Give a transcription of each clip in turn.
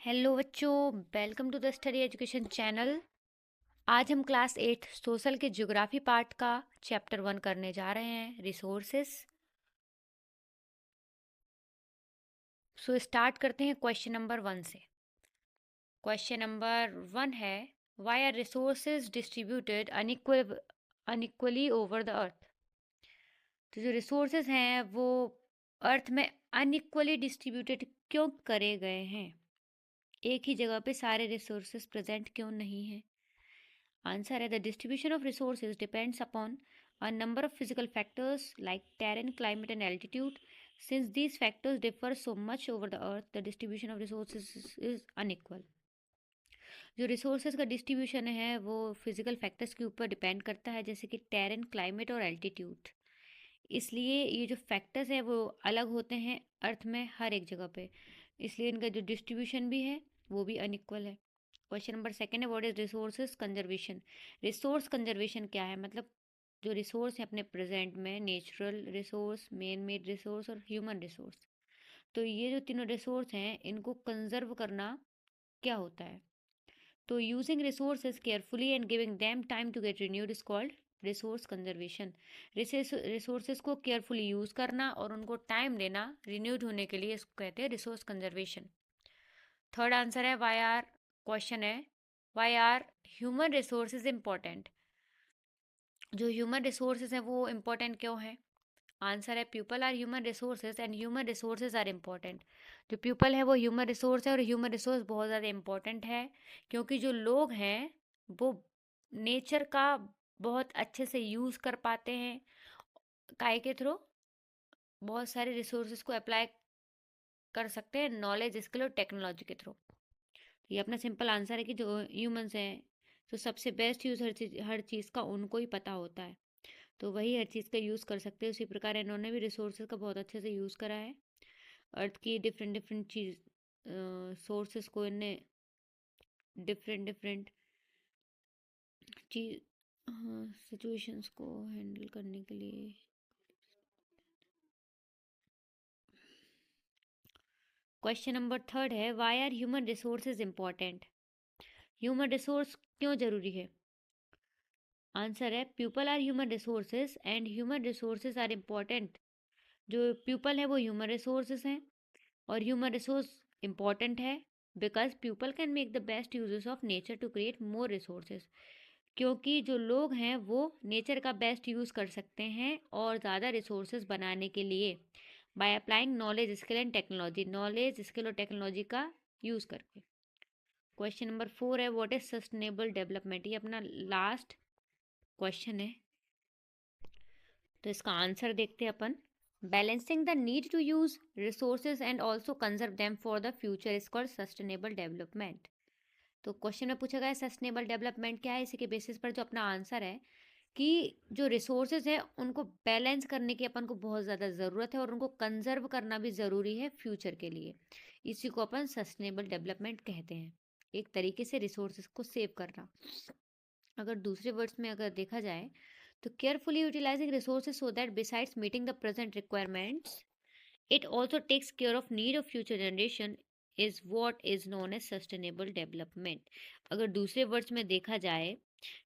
Hello बच्चों, welcome to the study education channel. आज हम क्लास 8 सोशल के ज्योग्राफी पार्ट का चैप्टर 1 करने जा रहे हैं, रिसोर्सेस। सो स्टार्ट करते हैं क्वेश्चन नंबर 1 से। क्वेश्चन नंबर 1 है, why are resources distributed unequally over the earth. तो जो रिसोर्सेज हैं वो अर्थ में अनइक्वली डिस्ट्रीब्यूटेड क्यों करे गए हैं? एक ही जगह पे सारे रिसोर्सेज प्रेजेंट क्यों नहीं हैं? Answer है, the distribution of resources depends upon a number of physical factors like terrain, climate, and altitude. Since these factors differ so much over the earth, the distribution of resources is unequal. जो resources का distribution है वो physical factors के ऊपर depend करता है, जैसे कि टेरेन, क्लाइमेट और एल्टीट्यूड। इसलिए ये जो फैक्टर्स है वो अलग होते हैं अर्थ में हर एक जगह पे, इसलिए इनका जो डिस्ट्रीब्यूशन भी है वो भी अनइक्वल है। क्वेश्चन नंबर 2 है, what is resources conservation. Resource conservation क्या है? मतलब जो रिसोर्स है अपने प्रेजेंट में, natural resource, man made resource और ह्यूमन रिसोर्स, तो ये जो तीनों रिसोर्स हैं इनको कंजर्व करना क्या होता है? तो using resources carefully and giving them time to get renewed is called resource conservation. Resources को केयरफुली यूज करना और उनको टाइम देना रिन्यूड होने के लिए, इसको कहते हैं रिसोर्स कंजर्वेशन। थर्ड आंसर है, वाई आर, क्वेश्चन है, why are human resources important. जो ह्यूमन रिसोर्सेज हैं वो इम्पोर्टेंट क्यों है? आंसर है, people are human resources and human resources are important. जो पीपल है वो ह्यूमन रिसोर्स है और ह्यूमन रिसोर्स बहुत ज़्यादा इम्पोर्टेंट है, क्योंकि जो लोग हैं वो नेचर का बहुत अच्छे से यूज़ कर पाते हैं, काय के थ्रू बहुत सारे रिसोर्सेज को अप्लाई कर सकते हैं, नॉलेज, स्किल और टेक्नोलॉजी के थ्रू। ये अपना सिंपल आंसर है कि जो ह्यूमंस हैं तो सबसे बेस्ट यूज़ हर चीज़ का उनको ही पता होता है, तो वही हर चीज़ का यूज़ कर सकते हैं। उसी प्रकार इन्होंने भी रिसोर्सेज का बहुत अच्छे से यूज़ करा है। अर्थ की डिफरेंट डिफरेंट चीज़ सोर्सेस को इन्हें डिफरेंट डिफरेंट चीज सिचुएशंस को हैंडल करने के लिए। क्वेश्चन नंबर 3 है, why are human resources important. Human resource क्यों जरूरी है? आंसर है, people are human resources and human resources are important. जो पीपल है वो ह्यूमन रिसोर्सेज हैं और ह्यूमन रिसोर्स इम्पॉर्टेंट है because people can make the best uses of nature to create more resources. क्योंकि जो लोग हैं वो नेचर का बेस्ट यूज़ कर सकते हैं और ज़्यादा रिसोर्सेज बनाने के लिए, by applying knowledge, skill and technology, knowledge, skill और टेक्नोलॉजी का यूज़ करके। क्वेश्चन नंबर 4 है, व्हाट इज सस्टेनेबल डेवलपमेंट। ये अपना लास्ट क्वेश्चन है, तो इसका आंसर देखते हैं अपन। Balancing the need to use resources and also conserve them for the future is called sustainable development. तो क्वेश्चन में पूछा गया सस्टेनेबल डेवलपमेंट क्या है, इसी के बेसिस पर जो अपना आंसर है कि जो रिसोर्सेज है उनको बैलेंस करने की अपन को बहुत ज़्यादा ज़रूरत है और उनको कंजर्व करना भी ज़रूरी है फ्यूचर के लिए। इसी को अपन सस्टेनेबल डेवलपमेंट कहते हैं, एक तरीके से रिसोर्सेज को सेव करना। अगर दूसरे वर्ड्स में अगर देखा जाए तो carefully utilising resources so that besides meeting the present requirements it also takes care of need of future generation is what is known as sustainable development। अगर दूसरे वर्ड्स में देखा जाए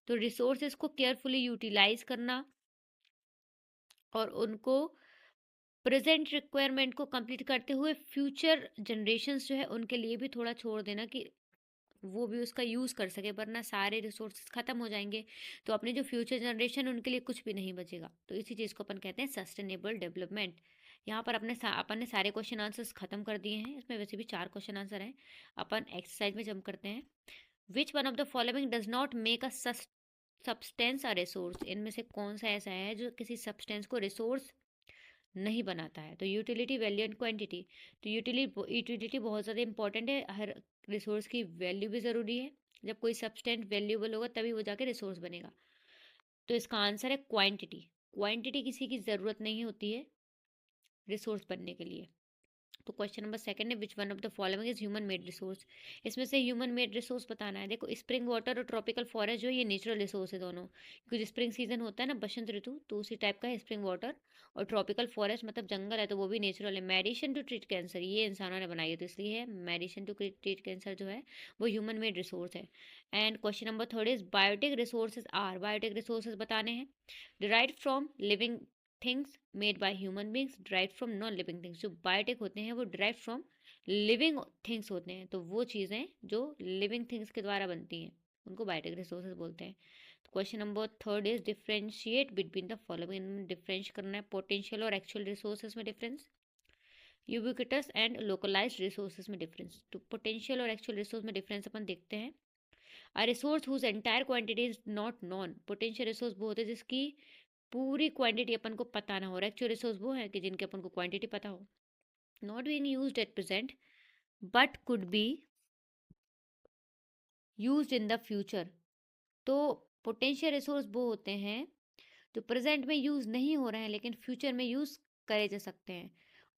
तो रिसोर्सेज को केयरफुली यूटिलाइज करना और उनको प्रेजेंट रिक्वायरमेंट को कंप्लीट करते हुए फ्यूचर जनरेशन्स जो है उनके लिए भी थोड़ा छोड़ देना कि वो भी उसका यूज़ कर सके, वरना सारे रिसोर्सेज ख़त्म हो जाएंगे तो अपनी जो फ्यूचर जनरेशन उनके लिए कुछ भी नहीं बचेगा। तो इसी चीज़ को अपन कहते हैं सस्टेनेबल डेवलपमेंट। यहाँ पर अपन ने सारे क्वेश्चन आंसर्स खत्म कर दिए हैं, इसमें वैसे भी 4 क्वेश्चन आंसर हैं। अपन एक्सरसाइज में जंप करते हैं। विच one of the following does not make a substance a resource. इनमें से कौन सा ऐसा है जो किसी सब्सटेंस को रिसोर्स नहीं बनाता है? तो यूटिलिटी, वैल्यू एंड क्वांटिटी। तो यूटिलिटी बहुत ज़्यादा इंपॉर्टेंट है, हर रिसोर्स की वैल्यू भी ज़रूरी है। जब कोई सब्सटेंस वैल्यूएबल होगा तभी वो जाके रिसोर्स बनेगा। तो इसका आंसर है क्वांटिटी। क्वांटिटी किसी की ज़रूरत नहीं होती है रिसोर्स बनने के लिए। तो क्वेश्चन नंबर सेकंड है विच one of the following is human made resource. इसमें से ह्यूमन मेड रिसोर्स बताना है। देखो स्प्रिंग वाटर और ट्रॉपिकल फॉरेस्ट जो है ये नेचुरल रिसोर्स है दोनों, क्योंकि स्प्रिंग सीजन होता है ना बसंत ऋतु, तो उसी टाइप का है स्प्रिंग वाटर। और ट्रॉपिकल फॉरेस्ट मतलब जंगल है तो वो भी नेचुरल है। मेडिसिन टू ट्रीट कैंसर ये इंसानों ने बनाई है तो इसलिए है मेडिसिन टू ट्रीट कैंसर जो है वो ह्यूमन मेड रिसोर्स है। And question number third is biotic resources are, biotic resources बताने हैं derive from living things made by human beings derive from non living things. जो बायोटिक होते हैं वो डिराइव फ्रॉम लिविंग थिंग्स होते हैं, तो वो चीज़ें जो लिविंग थिंग्स के द्वारा बनती हैं उनको बायोटिक रिसोर्सेज बोलते हैं। Question number third is differentiate between the following. Differentiate करना है पोटेंशियल और एक्चुअल रिसोर्सेज में difference, ubiquitous and localised resources में डिफरेंस। तो पोटेंशियल और एक्चुअल रिसोर्स में डिफरेंस अपन देखते हैं। A resource whose entire quantity is not known. Potential resource वो होते हैं जिसकी पूरी क्वांटिटी अपन को पता ना हो, और एक्चुअल रिसोर्स वो है कि जिनके अपन को क्वांटिटी पता हो। Not being used at present but could be used in the future. तो पोटेंशियल रिसोर्स वो होते हैं जो प्रेजेंट में यूज़ नहीं हो रहे हैं लेकिन फ्यूचर में यूज़ करे जा सकते हैं।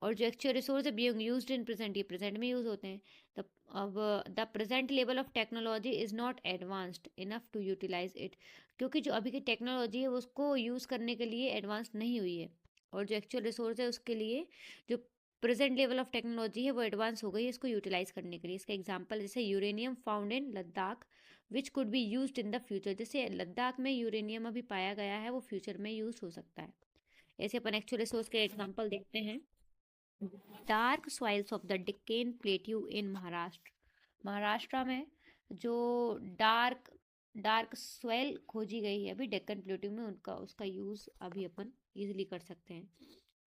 और जो एक्चुअल रिसोर्स है बीइंग यूज्ड इन प्रेजेंट ये प्रेजेंट में यूज़ होते हैं। द अब the present level of technology is not advanced enough to utilise it. क्योंकि जो अभी की टेक्नोलॉजी है वो उसको यूज़ करने के लिए एडवांस नहीं हुई है, और जो एक्चुअल रिसोर्स है उसके लिए जो प्रेजेंट लेवल ऑफ टेक्नोलॉजी है वो एडवांस हो गई है इसको यूटिलाइज करने के लिए। इसका एग्जांपल जैसे uranium found in Ladakh which could be used in the future. जैसे लद्दाख में यूरेनियम अभी पाया गया है वो फ्यूचर में यूज हो सकता है। ऐसे अपन एक्चुअल रिसोर्स के एग्जांपल देखते हैं। Dark soils of the Deccan plateau in Maharashtra. Maharashtra में जो डार्क डार्क सॉइल खोजी गई है अभी डेक्कन प्लेट्यू में, उनका उसका यूज अभी अपन इजीली कर सकते हैं।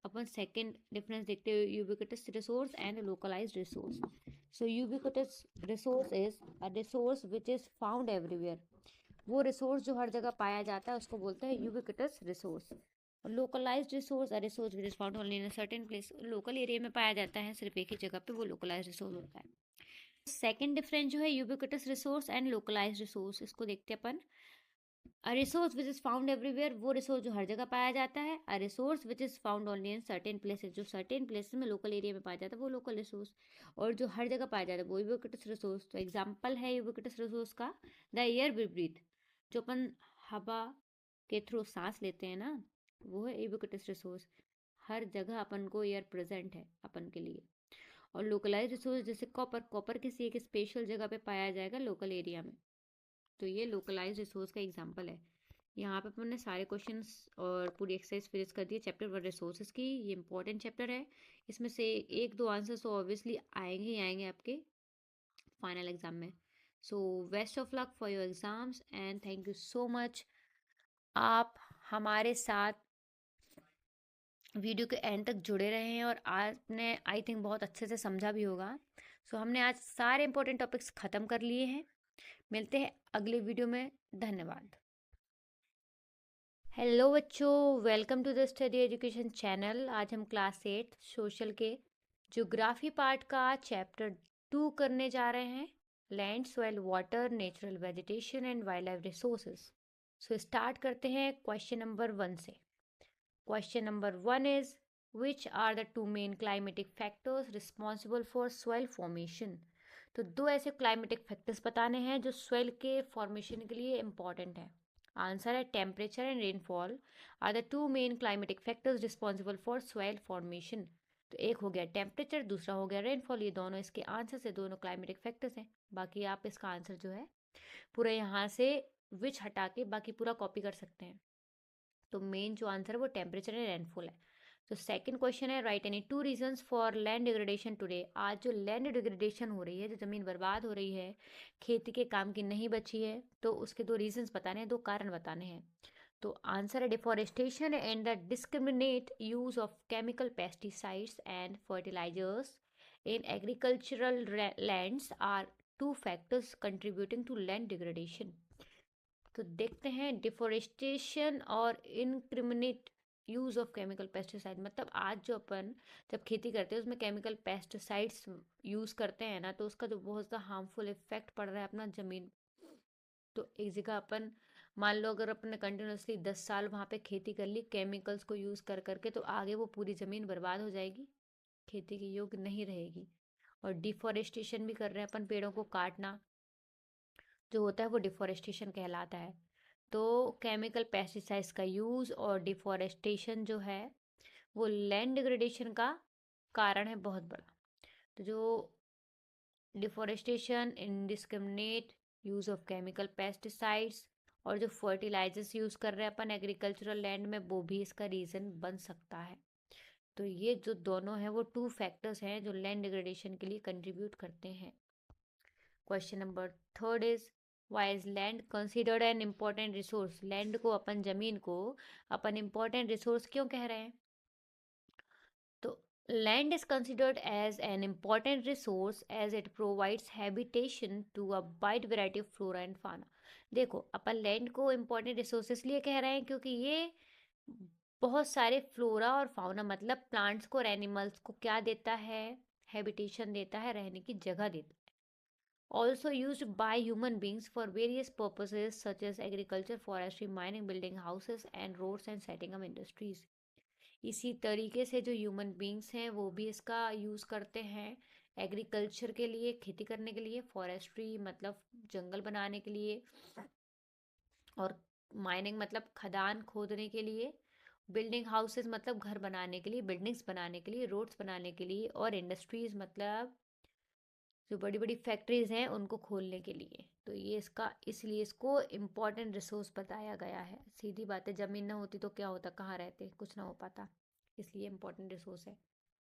अपन सेकंड डिफरेंस देखते हैं ubiquitous resource and localised resource. So ubiquitous resource is a resource which is found everywhere. वो रिसोर्स जो हर जगह पाया जाता है उसको बोलते हैं ubiquitous resource. Localised resource a resource which is found only in a certain place. Local area में पाया जाता है सिर्फ एक ही जगह पे, वो लोकलाइज्ड रिसोर्स होता है। सेकंड डिफरेंस जो है ubiquitous resource and localised resource, इसको देखते हैं अपन। A resource which is found everywhere वो रिसोर्स जो हर जगह पाया जाता है। A resource which is found only in certain places जो सर्टेन प्लेसेस में लोकल एरिया में पाया जाता है वो लोकल रिसोर्स। और जो हर जगह पाया जाता है वो यूबिक्विटस रिसोर्स। तो एग्जांपल है यूबिक्विटस रिसोर्स का द एयर वी ब्रीथ। जो अपन हवा के थ्रू सांस लेते हैं ना वो है यूबिक्विटस रिसोर्स। हर जगह अपन को एयर प्रेजेंट है अपन के लिए। और लोकलाइज रिसोर्स जैसे कॉपर, कॉपर किसी एक स्पेशल जगह पे पाया जाएगा लोकल एरिया में, तो ये लोकलाइज रिसोर्स का एग्जांपल है। यहाँ पे अपन ने सारे क्वेश्चंस और पूरी एक्सरसाइज फिनिश कर दी है चैप्टर 1 रिसोर्सेज की। ये इंपॉर्टेंट चैप्टर है, इसमें से एक दो आंसर्स तो ऑब्वियसली आएंगे ही आएंगे आपके फाइनल एग्जाम में। So best of luck for your exams and thank you so much. आप हमारे साथ वीडियो के एंड तक जुड़े रहे हैं और आपने आई थिंक बहुत अच्छे से समझा भी होगा। सो हमने आज सारे इंपॉर्टेंट टॉपिक्स ख़त्म कर लिए हैं। मिलते हैं अगले वीडियो में। धन्यवाद। हेलो बच्चों, welcome to the study education channel. आज हम क्लास 8 सोशल के ज्योग्राफी पार्ट का चैप्टर 2 करने जा रहे हैं। Land, soil, water, natural vegetation and wildlife resources. So start करते हैं क्वेश्चन नंबर 1 से। Question number 1 is which are the two main climatic factors responsible for soil formation. तो दो ऐसे क्लाइमेटिक फैक्टर्स बताने हैं जो सॉइल के फॉर्मेशन के लिए इंपॉर्टेंट है। आंसर है temperature and rainfall are the two main climatic factors responsible for soil formation. तो एक हो गया टेम्परेचर, दूसरा हो गया रेनफॉल। ये दोनों इसके आंसर से दोनों क्लाइमेटिक फैक्टर्स हैं। बाकी आप इसका आंसर जो है पूरा यहाँ से विच हटा के बाकी पूरा कॉपी कर सकते हैं। तो मेन जो आंसर है वो टेम्परेचर एंड रेनफॉल है। तो सेकंड क्वेश्चन है right any two reasons for land degradation today. आज जो लैंड डिग्रेडेशन हो रही है, जो ज़मीन बर्बाद हो रही है, खेती के काम की नहीं बची है, तो उसके दो रीजंस बताने हैं, दो कारण बताने हैं। तो आंसर है deforestation and the discriminate use of chemical pesticides and fertilizers in agricultural lands are two factors contributing to land degradation. तो देखते हैं डिफोरेस्टेशन और incriminate use of chemical pesticide. मतलब आज जो अपन जब खेती करते हैं उसमें केमिकल पेस्टिसाइड्स यूज़ करते हैं ना, तो उसका जो बहुत ज़्यादा हार्मफुल इफेक्ट पड़ रहा है अपना ज़मीन। तो एक जगह अपन मान लो अगर अपने कंटिन्यूसली 10 साल वहाँ पे खेती कर ली केमिकल्स को यूज़ कर करके, तो आगे वो पूरी ज़मीन बर्बाद हो जाएगी। खेती के योग्य नहीं रहेगी। और डिफॉरेस्टेशन भी कर रहे हैं अपन, पेड़ों को काटना जो होता है वो डिफॉरेस्टेशन कहलाता है। तो केमिकल पेस्टिसाइड्स का यूज़ और डिफॉरेस्टेशन जो है वो लैंड डिग्रेडेशन का कारण है बहुत बड़ा। तो जो deforestation, indiscriminate use of chemical pesticides और जो फर्टिलाइजर्स यूज़ कर रहे हैं अपन एग्रीकल्चरल लैंड में, वो भी इसका रीज़न बन सकता है। तो ये जो दोनों हैं वो टू फैक्टर्स हैं जो लैंड डिग्रेडेशन के लिए कंट्रीब्यूट करते हैं। Question number third is, why is land considered an important resource? Land को, अपन जमीन को अपन इम्पॉर्टेंट रिसोर्स क्यों कह रहे हैं? तो land is considered as an important resource as it provides habitation to a wide variety of flora and fauna. देखो, अपन लैंड को इम्पोर्टेंट रिसोर्सेस लिए कह रहे हैं क्योंकि ये बहुत सारे फ्लोरा और फाउना मतलब प्लांट्स को और एनिमल्स को क्या देता है? हैबिटेशन देता है, रहने की जगह देता है। Also use by human beings for various purposes such as agriculture, forestry, mining, building houses and roads and setting up industries. इसी तरीके से जो ह्यूमन बींग्स हैं वो भी इसका यूज़ करते हैं एग्रीकल्चर के लिए, खेती करने के लिए, फॉरेस्ट्री मतलब जंगल बनाने के लिए, और माइनिंग मतलब खदान खोदने के लिए, बिल्डिंग हाउसेस मतलब घर बनाने के लिए, बिल्डिंग्स बनाने के लिए, रोड्स बनाने के लिए, और इंडस्ट्रीज मतलब जो बड़ी बड़ी फैक्ट्रीज हैं उनको खोलने के लिए। तो ये इसका, इसलिए इसको इम्पोर्टेंट रिसोर्स बताया गया है। सीधी बात है, ज़मीन ना होती तो क्या होता, कहाँ रहते, कुछ ना हो पाता, इसलिए इम्पोर्टेंट रिसोर्स है।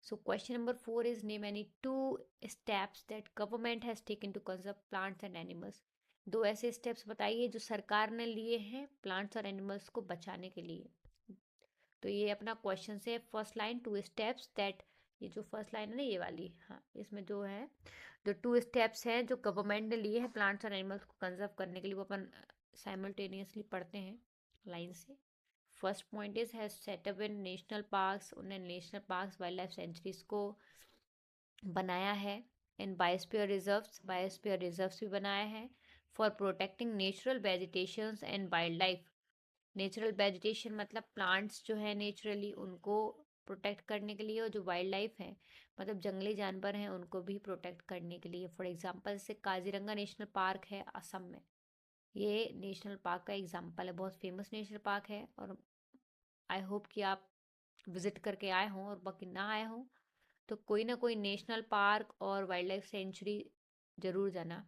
So question number 4 is, name any two steps that government has taken to conserve plants and animals. दो ऐसे स्टेप्स बताइए जो सरकार ने लिए हैं प्लांट्स और एनिमल्स को बचाने के लिए। तो ये अपना क्वेश्चन से first line, to steps that, ये जो फर्स्ट लाइन है ना ये वाली, हाँ, इसमें जो है जो टू स्टेप्स हैं जो गवर्नमेंट ने लिए हैं प्लांट्स और एनिमल्स को कंजर्व करने के लिए, वो अपन साइमल्टेनियसली पढ़ते हैं लाइन से। First point is, has set up in national parks, उन्हें national parks, wildlife sanctuaries को बनाया है। इन बायोस्फीयर रिजर्व्स भी बनाया है for protecting natural vegetations and wildlife. Natural vegetation मतलब प्लांट्स जो है नेचुरली उनको प्रोटेक्ट करने के लिए, और जो वाइल्ड लाइफ है मतलब जंगली जानवर हैं उनको भी प्रोटेक्ट करने के लिए। फॉर एग्जांपल जैसे काजीरंगा नेशनल पार्क है असम में, ये नेशनल पार्क का एग्जांपल है, बहुत फेमस नेशनल पार्क है। और आई होप कि आप विजिट करके आए हों, और बाकी ना आए हों तो कोई ना कोई नेशनल पार्क और वाइल्ड लाइफ सेंचुरी ज़रूर जाना।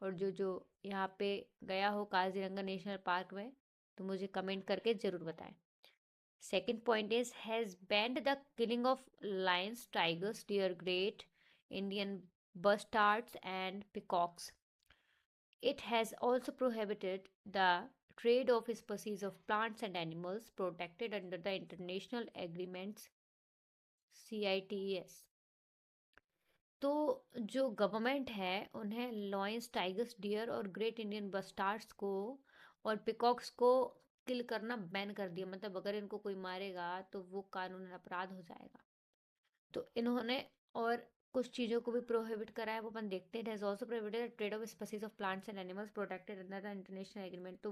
और जो जो यहाँ पे गया हो काजीरंगा नेशनल पार्क में तो मुझे कमेंट करके ज़रूर बताएं। Second point is, has banned the killing of lions, tigers, deer, great Indian bustards and peacocks. It has also prohibited the trade of species of plants and animals protected under the international agreements CITES। तो जो government है उन्हें lions, tigers, dear और great Indian बस्टार्ड्स को और peacocks को किल करना ban कर दिया, मतलब अगर इनको कोई मारेगा तो वो कानूनन अपराध हो जाएगा। तो इन्होंने और कुछ चीज़ों को भी प्रोहिबिट करा है, वो अपन देखते हैं। Has also prohibited trade off species of plants and animals protected under the international agreement. तो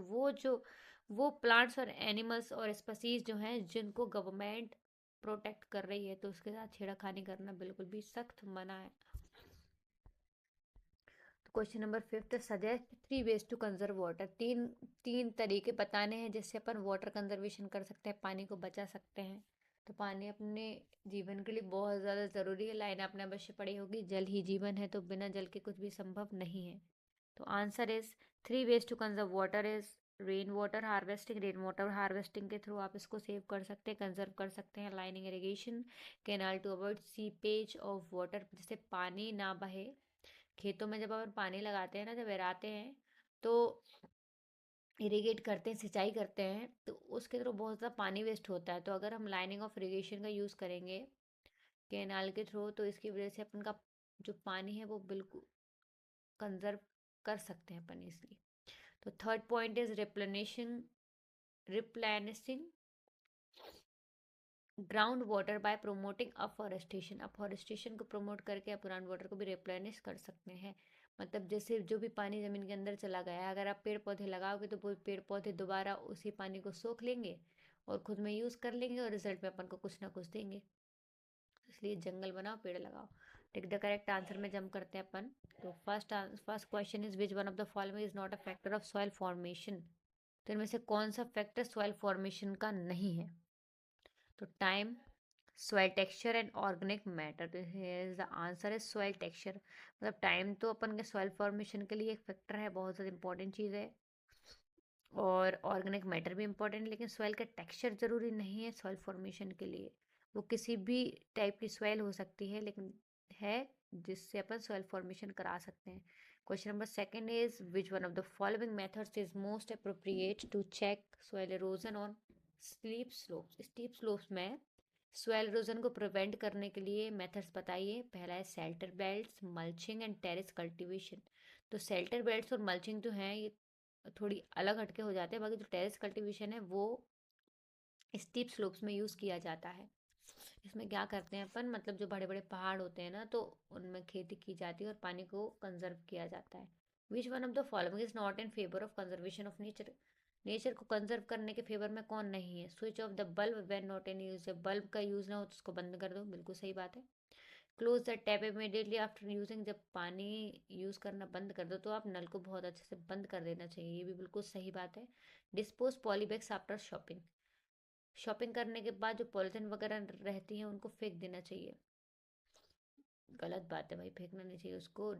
वो प्लांट्स और एनिमल्स और स्पीसीज जो हैं जिनको गवर्नमेंट प्रोटेक्ट कर रही है तो उसके साथ छेड़खानी करना बिल्कुल भी सख्त मना है। तो question number 5, suggest 3 ways to conserve water. तीन तीन तरीके बताने हैं जिससे अपन वाटर कंजर्वेशन कर सकते हैं, पानी को बचा सकते हैं। तो पानी अपने जीवन के लिए बहुत ज़्यादा ज़रूरी है। लाइन आपने अवश्य पढ़ी होगी, जल ही जीवन है, तो बिना जल के कुछ भी संभव नहीं है। तो answer is 3 ways to conserve water is rain water harvesting. Rain water harvesting के थ्रू आप इसको सेव कर सकते हैं, कंजर्व कर सकते हैं। Lining irrigation, canal to avoid seepage of water, जिससे पानी ना बहे। खेतों में जब अपन पानी लगाते हैं ना, जब बहराते हैं तो इरिगेट करते हैं, सिंचाई करते हैं, तो उसके थ्रू बहुत ज़्यादा पानी वेस्ट होता है। तो अगर हम लाइनिंग ऑफ इरिगेशन का यूज़ करेंगे कैनाल के थ्रू तो इसकी वजह से अपन का जो पानी है वो बिल्कुल कंजर्व कर सकते हैं अपन इसलिए। तो third point is replenishing ground water bye promoting afforestation. Afforestation को प्रमोट करके आप ग्राउंड वाटर को भी रिप्लेनिश कर सकते हैं। मतलब जैसे जो भी पानी ज़मीन के अंदर चला गया है, अगर आप पेड़ पौधे लगाओगे तो वो पेड़ पौधे दोबारा उसी पानी को सोख लेंगे और खुद में यूज़ कर लेंगे और रिजल्ट में अपन को कुछ ना कुछ देंगे। इसलिए जंगल बनाओ, पेड़ लगाओ। टिक द करेक्ट आंसर में जंप करते हैं अपन। तो first question is which one of the following is not a factor of soil formation. तो इनमें से कौन सा फैक्टर सॉइल फॉर्मेशन का नहीं है? तो time, soil texture and organic matter. तो here the answer is soil texture. मतलब टाइम तो अपन के सॉइल फॉर्मेशन के लिए एक फैक्टर है, बहुत ज़्यादा इंपॉर्टेंट चीज़ है, और ऑर्गेनिक मैटर भी इंपॉर्टेंट, लेकिन सॉइल का टेक्सचर ज़रूरी नहीं है सॉइल फॉर्मेशन के लिए। वो किसी भी टाइप की सॉइल हो सकती है, लेकिन है जिससे अपन सॉइल फॉर्मेशन करा सकते हैं। Question number second is which one of the following methods is most appropriate to check soil erosion on steep slopes में सॉइल एरोजन को प्रिवेंट करने के लिए मेथड्स बताइए। पहला है shelter belts, mulching and terrace cultivation. तो शेल्टर बेल्ट्स और मल्चिंग जो है ये थोड़ी अलग हटके हो जाते हैं, बाकी जो टेरेस कल्टीवेशन है वो स्टीप स्लोप्स में यूज़ किया जाता है। इसमें क्या करते हैं अपन, मतलब जो बड़े बड़े पहाड़ होते हैं ना, तो उनमें खेती की जाती है और पानी को कंजर्व किया जाता है। विच one of the following is not in favour of conservation of nature. Nature को कंजर्व करने के फेवर में कौन नहीं है? Switch off the bulb when not in use. जब बल्ब का यूज़ ना हो तो उसको बंद कर दो, बिल्कुल सही बात है। Close the tap immediately after using. जब पानी यूज़ करना बंद कर दो तो आप नल को बहुत अच्छे से बंद कर देना चाहिए, ये भी बिल्कुल सही बात है। Dispose polybags after shopping. Shopping करने के बाद जो पॉलिथीन वगैरह रहती हैं उनको फेंक देना चाहिए, गलत बात है भाई, फेंकना नहीं चाहिए उसको।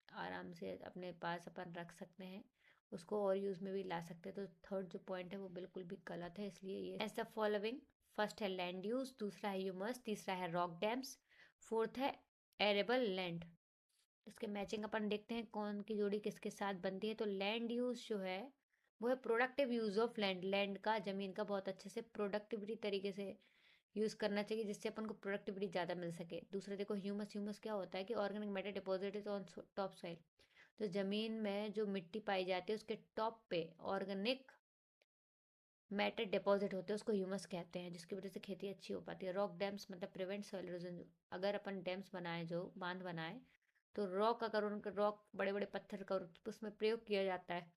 आराम से अपने पास अपन रख सकते हैं उसको, और यूज़ में भी ला सकते हैं। तो थर्ड जो पॉइंट है वो बिल्कुल भी गलत है, इसलिए ये एज द फॉलोइंग। फर्स्ट है लैंड यूज, दूसरा है ह्यूमस, तीसरा है रॉक डैम्स, फोर्थ है एरेबल लैंड। इसके मैचिंग अपन देखते हैं कौन की जोड़ी किसके साथ बनती है। तो लैंड यूज जो है वो है productive use of land. Land का, जमीन का बहुत अच्छे से प्रोडक्टिविटी तरीके से यूज़ करना चाहिए, जिससे अपन को प्रोडक्टिविटी ज़्यादा मिल सके। दूसरा देखो ह्यूमस। ह्यूमस क्या होता है कि organic matter deposited on top soil. तो ज़मीन में जो मिट्टी पाई जाती है उसके टॉप पे ऑर्गेनिक मैटर डिपॉजिट होते हैं, उसको ह्यूमस कहते हैं, जिसकी वजह से खेती अच्छी हो पाती है। रॉक डैम्स मतलब प्रिवेंट सॉइल इरोजन। अगर अपन डैम्स बनाए, जो बांध बनाए, तो रॉक, अगर उनका रॉक बड़े बड़े पत्थर का उसमें प्रयोग किया जाता है,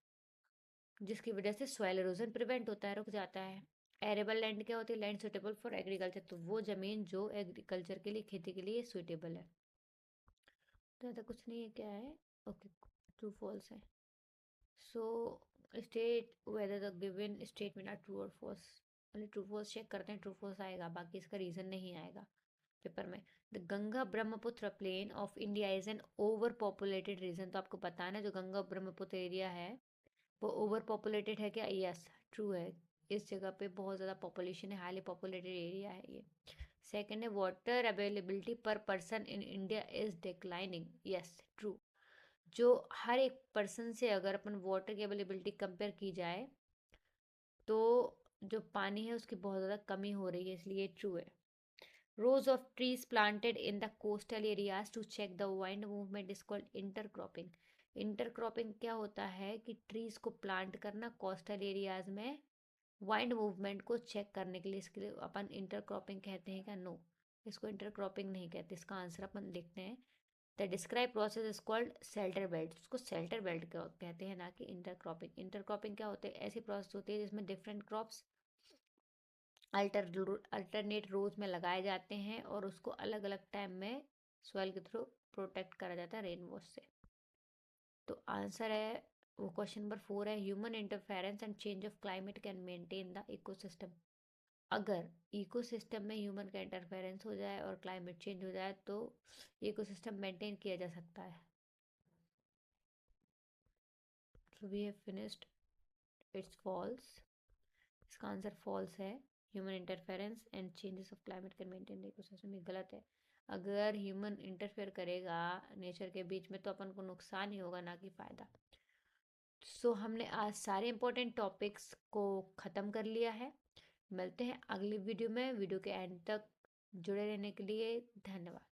जिसकी वजह से सॉइल इरोजन प्रिवेंट होता है, रुक जाता है। एरेबल लैंड क्या होती है? Land suitable for agriculture. तो वो जमीन जो एग्रीकल्चर के लिए, खेती के लिए सुटेबल है। तो ऐसा कुछ नहीं है, क्या है? ओके, ट्रू फॉल्स है। So state whether the given statement are true और फॉल्स। पहले ट्रू फॉल्स चेक करते हैं, ट्रू फॉल्स आएगा, बाकी इसका रीजन नहीं आएगा पेपर में। The Ganga Brahmaputra plain of India is an overpopulated region. तो आपको बताना है जो गंगा ब्रह्मपुत्र एरिया है वो ओवर पॉपुलेटेड है क्या? यस, ट्रू है। इस जगह पे बहुत ज़्यादा पॉपुलेशन है, हाईली पॉपुलेटेड एरिया है ये। सेकेंड है वाटर अवेलेबिलिटी पर person in India is declining. Yes, true. जो हर एक पर्सन से अगर अपन वाटर की अवेलेबिलिटी कंपेयर की जाए तो जो पानी है उसकी बहुत ज़्यादा कमी हो रही है, इसलिए ट्रू है। Rows of trees planted in the coastal areas to check the wind movement is called intercropping. Intercropping क्या होता है कि ट्रीज को प्लांट करना कोस्टल एरियाज में वाइंड मूवमेंट को चेक करने के लिए, इसके लिए अपन इंटरक्रॉपिंग कहते हैं क्या? नो, इसको इंटरक्रॉपिंग नहीं कहते। इसका आंसर अपन देखते हैं। The describe process is called shelter belt. उसको शेल्टर बेल्ट कहते हैं, ना कि इंटरक्रॉपिंग। इंटरक्रॉपिंग क्या होते हैं? ऐसी प्रोसेस होती है जिसमें डिफरेंट क्रॉप्स अल्टरनेट रोज में लगाए जाते हैं और उसको अलग अलग टाइम में सॉइल के थ्रू प्रोटेक्ट करा जाता है रेन वॉश से। तो आंसर है वो क्वेश्चन नंबर 4 है human interference and change of climate can maintain the ecosystem. अगर इकोसिस्टम में ह्यूमन का इंटरफेरेंस हो जाए और क्लाइमेट चेंज हो जाए तो इकोसिस्टम मेंटेन किया जा सकता है। So we have finished. It's false. इसका आंसर फॉल्स है। Human interference and changes of climate can maintain the ecosystem, ये गलत है। अगर ह्यूमन इंटरफेयर करेगा नेचर के बीच में तो अपन को नुकसान ही होगा, ना कि फ़ायदा। सो हमने आज सारे इंपॉर्टेंट टॉपिक्स को ख़त्म कर लिया है। मिलते हैं अगली वीडियो में। वीडियो के एंड तक जुड़े रहने के लिए धन्यवाद।